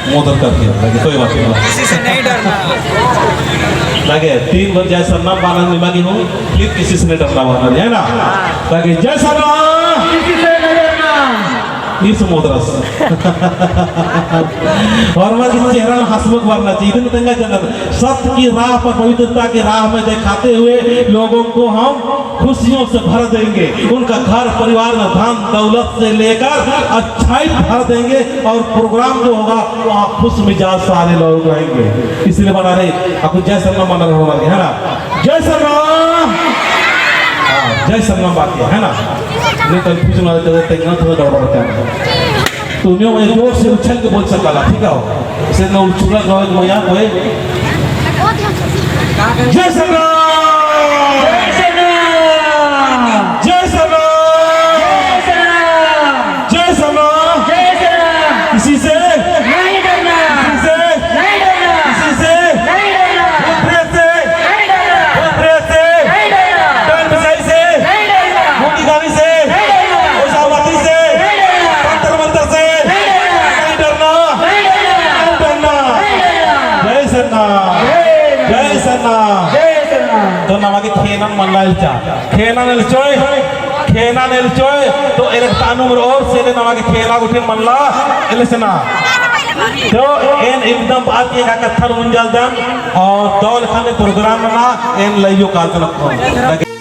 Mother करके लगे कोई बात नहीं किसी से नहीं डरना। लगे 3 बार जय सरनाम बानर निभागी हूँ फिर किसी से नहीं डरना बानर है ना लगे जय सरनाम किसी से नहीं डरना। इस मोदरस और हमारे चेहरा में हंसमुख भरना चाहिए इतने तंगा जन्नत सत्य की राह पर पवित्रता की राह में दिखाते हुए लोगों को हम खुशियों से भर देंगे उनका घर परिवार में धन दौलत से लेकर अच्छाई भर देंगे और प्रोग्राम जो होगा वहाँ खुश मिजाज सारे लोग रहेंगे इसलिए बना रहे आपको जय सरनाम बना रहे हमारे है ना जय सरनाम जय सरनाम बात है ना नहीं कंफ्यूजन वाले तरह थोड़ा गड़बड़ होता है तुम्हें मैं जोर से उछल के बोल सकता था ठीक है इसे ना उछला गए तो यहाँ कोई जय सरनाम जय सरनाम जय सरनाम किसी से नहीं डरना। किसी से नहीं डरना। किसी से नहीं डरना। प्रेस से नहीं डरना। प्रेस से नहीं डरना। टर्न बिसाई से नहीं डरना। मोटी गाड़ी से नहीं डरना। उसावती से नहीं डरना। मंत्र मंत्र से नहीं डरना। नहीं डरना नहीं डरना। नहीं डरना नहीं डरना। जय सरनाम जय सरनाम जय सरनाम। तो नमागे खेना मनला इल्चा खेना नेलचोय तो एक तानुमर और से नमागे खेना गुठिन मनला इल्सना तो इन एकदम बात ये का कथर मुंजल दम और दौल खाने प्रोग्राम बना इन लइयो काल तक